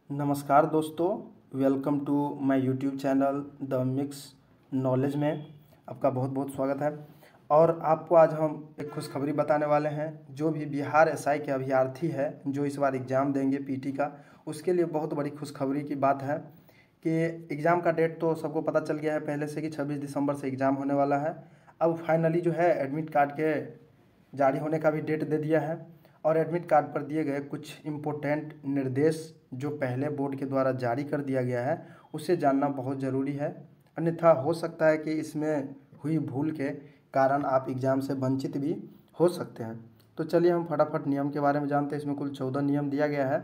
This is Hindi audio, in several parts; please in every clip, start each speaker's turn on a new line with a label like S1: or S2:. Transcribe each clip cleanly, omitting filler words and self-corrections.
S1: नमस्कार दोस्तों, welcome to my YouTube channel the mix knowledge में आपका बहुत बहुत स्वागत है। और आपको आज हम एक खुशखबरी बताने वाले हैं। जो भी बिहार एसआई के अभ्यर्थी है जो इस बार एग्ज़ाम देंगे पीटी का, उसके लिए बहुत बड़ी खुशखबरी की बात है कि एग्ज़ाम का डेट तो सबको पता चल गया है पहले से कि 26 दिसंबर से एग्ज़ाम होने वाला है। अब फाइनली जो है एडमिट कार्ड के जारी होने का भी डेट दे दिया है और एडमिट कार्ड पर दिए गए कुछ इम्पोर्टेंट निर्देश जो पहले बोर्ड के द्वारा जारी कर दिया गया है उसे जानना बहुत ज़रूरी है। अन्यथा हो सकता है कि इसमें हुई भूल के कारण आप एग्ज़ाम से वंचित भी हो सकते हैं। तो चलिए हम फटाफट नियम के बारे में जानते हैं। इसमें कुल 14 नियम दिया गया है।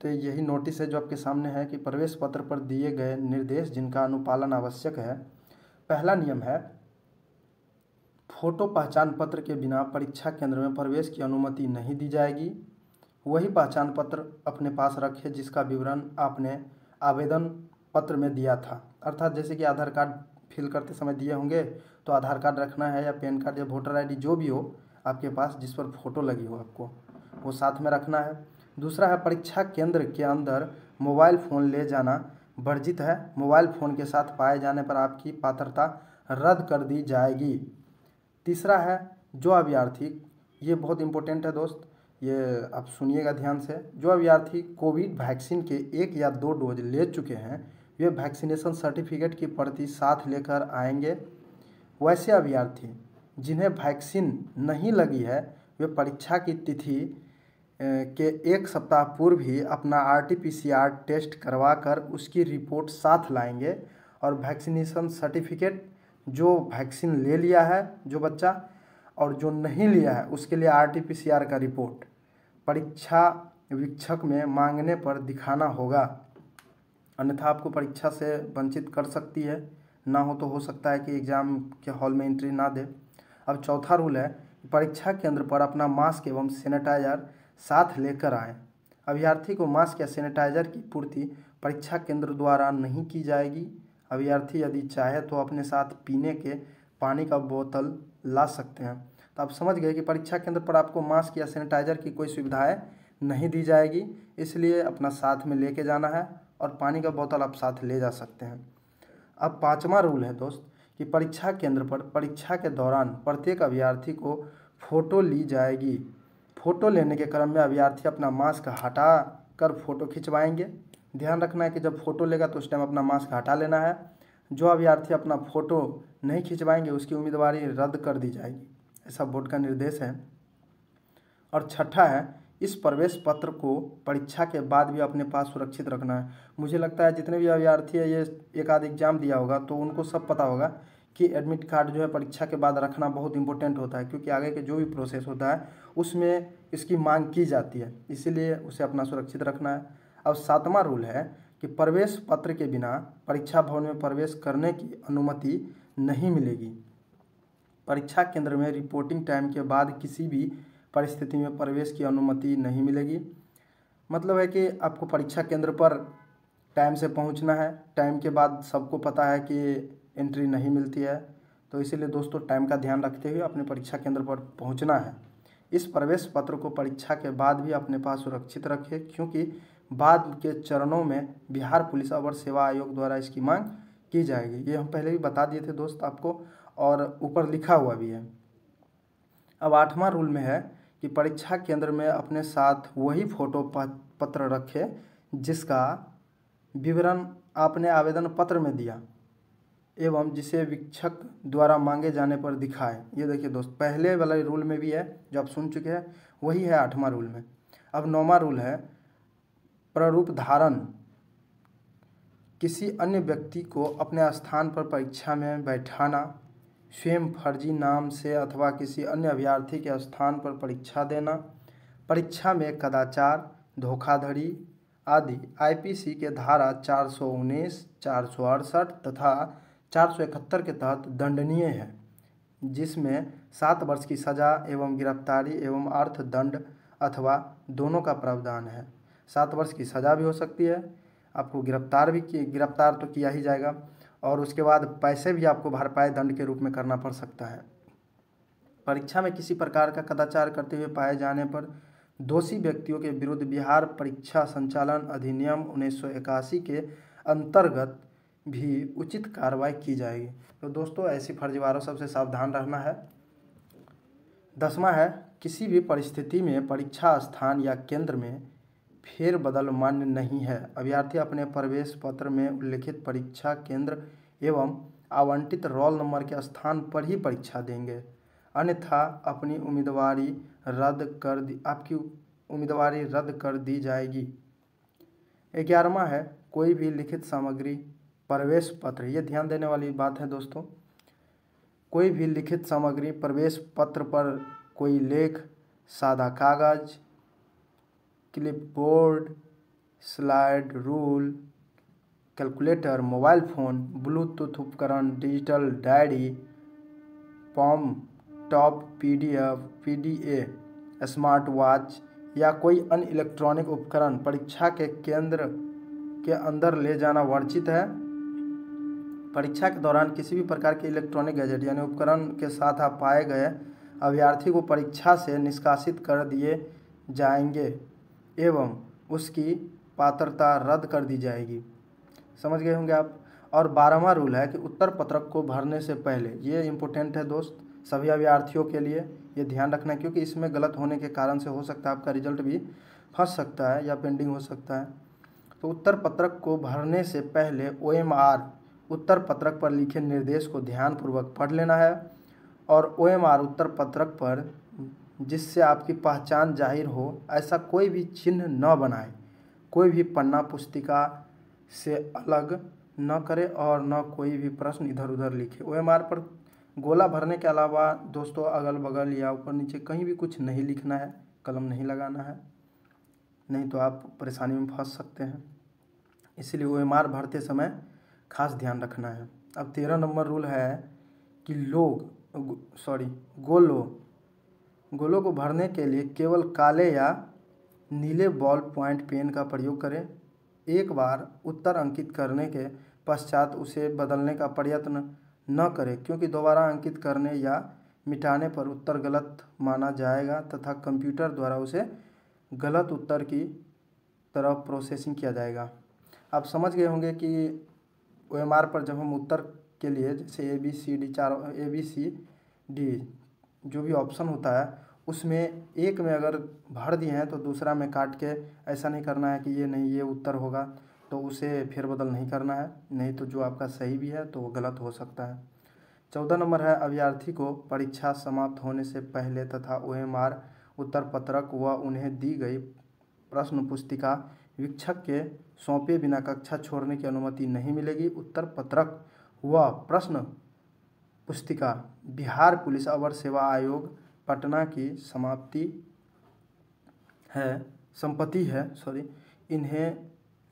S1: तो यही नोटिस है जो आपके सामने है कि प्रवेश पत्र पर दिए गए निर्देश जिनका अनुपालन आवश्यक है। पहला नियम है, फोटो पहचान पत्र के बिना परीक्षा केंद्र में प्रवेश की अनुमति नहीं दी जाएगी। वही पहचान पत्र अपने पास रखें जिसका विवरण आपने आवेदन पत्र में दिया था। अर्थात जैसे कि आधार कार्ड फिल करते समय दिए होंगे तो आधार कार्ड रखना है, या पैन कार्ड या वोटर आईडी जो भी हो आपके पास जिस पर फोटो लगी हो आपको वो साथ में रखना है। दूसरा है, परीक्षा केंद्र के अंदर मोबाइल फ़ोन ले जाना वर्जित है। मोबाइल फ़ोन के साथ पाए जाने पर आपकी पात्रता रद्द कर दी जाएगी। तीसरा है, जो अभ्यर्थी, ये बहुत इंपॉर्टेंट है दोस्त, ये आप सुनिएगा ध्यान से, जो अभ्यर्थी कोविड वैक्सीन के 1 या 2 डोज ले चुके हैं वे वैक्सीनेशन सर्टिफिकेट की प्रति साथ लेकर आएंगे। वैसे अभ्यर्थी जिन्हें वैक्सीन नहीं लगी है वे परीक्षा की तिथि के 1 सप्ताह पूर्व ही अपना RT-PCR टेस्ट करवा कर उसकी रिपोर्ट साथ लाएंगे। और वैक्सीनेशन सर्टिफिकेट जो वैक्सीन ले लिया है जो बच्चा, और जो नहीं लिया है उसके लिए RT-PCR का रिपोर्ट परीक्षा वीक्षक में मांगने पर दिखाना होगा। अन्यथा आपको परीक्षा से वंचित कर सकती है, ना हो सकता है कि एग्ज़ाम के हॉल में एंट्री ना दे। अब चौथा रूल है, परीक्षा केंद्र पर अपना मास्क एवं सैनिटाइजर साथ लेकर आएँ। अभ्यर्थी को मास्क या सैनिटाइजर की पूर्ति परीक्षा केंद्र द्वारा नहीं की जाएगी। अभ्यर्थी यदि चाहे तो अपने साथ पीने के पानी का बोतल ला सकते हैं। तो आप समझ गए कि परीक्षा केंद्र पर आपको मास्क या सैनिटाइजर की कोई सुविधाएं नहीं दी जाएगी, इसलिए अपना साथ में लेके जाना है और पानी का बोतल आप साथ ले जा सकते हैं। अब पाँचवा रूल है दोस्त कि परीक्षा केंद्र पर परीक्षा के दौरान प्रत्येक अभ्यर्थी को फ़ोटो ली जाएगी। फ़ोटो लेने के क्रम में अभ्यर्थी अपना मास्क हटा कर फ़ोटो खिंचवाएंगे। ध्यान रखना है कि जब फ़ोटो लेगा तो उस टाइम अपना मास्क हटा लेना है। जो अभ्यर्थी अपना फ़ोटो नहीं खिंचवाएंगे उसकी उम्मीदवारी रद्द कर दी जाएगी, ऐसा बोर्ड का निर्देश है। और छठा है, इस प्रवेश पत्र को परीक्षा के बाद भी अपने पास सुरक्षित रखना है। मुझे लगता है जितने भी अभ्यर्थी है ये एक आध एग्ज़ाम दिया होगा तो उनको सब पता होगा कि एडमिट कार्ड जो है परीक्षा के बाद रखना बहुत इंपॉर्टेंट होता है, क्योंकि आगे के जो भी प्रोसेस होता है उसमें इसकी मांग की जाती है, इसीलिए उसे अपना सुरक्षित रखना है। अब सातवां रूल है कि प्रवेश पत्र के बिना परीक्षा भवन में प्रवेश करने की अनुमति नहीं मिलेगी। परीक्षा केंद्र में रिपोर्टिंग टाइम के बाद किसी भी परिस्थिति में प्रवेश की अनुमति नहीं मिलेगी। मतलब है कि आपको परीक्षा केंद्र पर टाइम से पहुंचना है, टाइम के बाद सबको पता है कि एंट्री नहीं मिलती है, तो इसीलिए दोस्तों टाइम का ध्यान रखते हुए अपने परीक्षा केंद्र पर पहुंचना है। इस प्रवेश पत्र को परीक्षा के बाद भी अपने पास सुरक्षित रखें, क्योंकि बाद के चरणों में बिहार पुलिस अवर सेवा आयोग द्वारा इसकी मांग की जाएगी। ये हम पहले भी बता दिए थे दोस्त आपको, और ऊपर लिखा हुआ भी है। अब आठवां रूल में है कि परीक्षा केंद्र में अपने साथ वही फोटो पत्र रखें जिसका विवरण आपने आवेदन पत्र में दिया एवं जिसे वीक्षक द्वारा मांगे जाने पर दिखाएं। ये देखिए दोस्त, पहले वाले रूल में भी है जो आप सुन चुके हैं, वही है आठवां रूल में। अब नौवां रूल है, प्रारूप धारण किसी अन्य व्यक्ति को अपने स्थान पर परीक्षा में बैठाना, स्वयं फर्जी नाम से अथवा किसी अन्य अभ्यर्थी के स्थान पर परीक्षा देना, परीक्षा में कदाचार, धोखाधड़ी आदि IPC के धारा 419, 468 तथा 471 के तहत दंडनीय है, जिसमें 7 वर्ष की सज़ा एवं गिरफ्तारी एवं अर्थदंड अथवा दोनों का प्रावधान है। 7 वर्ष की सज़ा भी हो सकती है, आपको गिरफ्तार तो किया ही जाएगा, और उसके बाद पैसे भी आपको भरपाई दंड के रूप में करना पड़ सकता है। परीक्षा में किसी प्रकार का कदाचार करते हुए पाए जाने पर दोषी व्यक्तियों के विरुद्ध बिहार परीक्षा संचालन अधिनियम 1981 के अंतर्गत भी उचित कार्रवाई की जाएगी। तो दोस्तों ऐसी फर्जीवाड़ों सबसे सावधान रहना है। 10वां है, किसी भी परिस्थिति में परीक्षा स्थान या केंद्र में फेरबदल मान्य नहीं है। अभ्यर्थी अपने प्रवेश पत्र में उल्लिखित परीक्षा केंद्र एवं आवंटित रोल नंबर के स्थान पर ही परीक्षा देंगे, अन्यथा आपकी उम्मीदवारी रद्द कर दी जाएगी। 11वां है, कोई भी लिखित सामग्री प्रवेश पत्र, ये ध्यान देने वाली बात है दोस्तों, कोई भी लिखित सामग्री प्रवेश पत्र पर कोई लेख, सादा कागज, clipboard, slide rule, calculator, mobile phone, Bluetooth उपकरण, digital diary, palmtop, PDF, PDA, smart watch या कोई अन्य इलेक्ट्रॉनिक उपकरण परीक्षा के केंद्र के अंदर ले जाना वर्जित है। परीक्षा के दौरान किसी भी प्रकार के इलेक्ट्रॉनिक गैजेट यानी उपकरण के साथ आप पाए गए अभ्यर्थी को परीक्षा से निष्कासित कर दिए जाएंगे एवं उसकी पात्रता रद्द कर दी जाएगी। समझ गए होंगे आप। और 12वां रूल है कि उत्तर पत्रक को भरने से पहले, ये इम्पोर्टेंट है दोस्त सभी अभ्यर्थियों के लिए, ये ध्यान रखना है क्योंकि इसमें गलत होने के कारण से हो सकता है आपका रिजल्ट भी फंस सकता है या पेंडिंग हो सकता है। तो उत्तर पत्रक को भरने से पहले OMR उत्तर पत्रक पर लिखे निर्देश को ध्यानपूर्वक पढ़ लेना है और OMR उत्तर पत्रक पर जिससे आपकी पहचान जाहिर हो ऐसा कोई भी चिन्ह न बनाए, कोई भी पन्ना पुस्तिका से अलग न करे और न कोई भी प्रश्न इधर उधर लिखे। OMR पर गोला भरने के अलावा दोस्तों अगल बगल या ऊपर नीचे कहीं भी कुछ नहीं लिखना है, कलम नहीं लगाना है, नहीं तो आप परेशानी में फंस सकते हैं। इसलिए OMR भरते समय खास ध्यान रखना है। अब 13 नंबर रूल है कि गोलों को भरने के लिए केवल काले या नीले बॉल पॉइंट पेन का प्रयोग करें। एक बार उत्तर अंकित करने के पश्चात उसे बदलने का प्रयत्न न करें क्योंकि दोबारा अंकित करने या मिटाने पर उत्तर गलत माना जाएगा तथा कंप्यूटर द्वारा उसे गलत उत्तर की तरफ प्रोसेसिंग किया जाएगा। आप समझ गए होंगे कि OMR पर जब हम उत्तर के लिए जैसे ABCD जो भी ऑप्शन होता है उसमें एक में अगर भर दिए हैं तो दूसरा में काट के ऐसा नहीं करना है कि ये नहीं ये उत्तर होगा, तो उसे फेरबदल नहीं करना है, नहीं तो जो आपका सही भी है तो वो गलत हो सकता है। 14 नंबर है, अभ्यर्थी को परीक्षा समाप्त होने से पहले तथा OMR उत्तर पत्रक व उन्हें दी गई प्रश्न पुस्तिका वीक्षक के सौंपे बिना कक्षा छोड़ने की अनुमति नहीं मिलेगी। उत्तर पत्रक व प्रश्न पुस्तिका बिहार पुलिस अवर सेवा आयोग पटना की संपत्ति है, इन्हें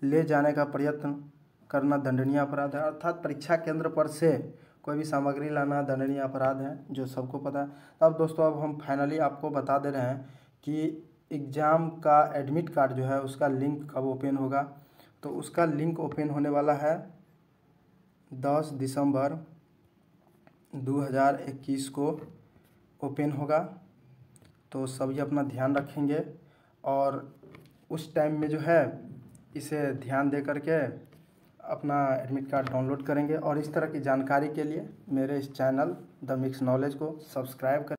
S1: ले जाने का प्रयत्न करना दंडनीय अपराध है। अर्थात परीक्षा केंद्र पर से कोई भी सामग्री लाना दंडनीय अपराध है, जो सबको पता है। अब दोस्तों अब हम फाइनली आपको बता दे रहे हैं कि एग्ज़ाम का एडमिट कार्ड जो है उसका लिंक कब ओपन होगा। तो उसका लिंक ओपन होने वाला है 10 दिसंबर 2021 को ओपन होगा। तो सभी अपना ध्यान रखेंगे और उस टाइम में जो है इसे ध्यान दे करके अपना एडमिट कार्ड डाउनलोड करेंगे। और इस तरह की जानकारी के लिए मेरे इस चैनल द मिक्स नॉलेज को सब्सक्राइब करें।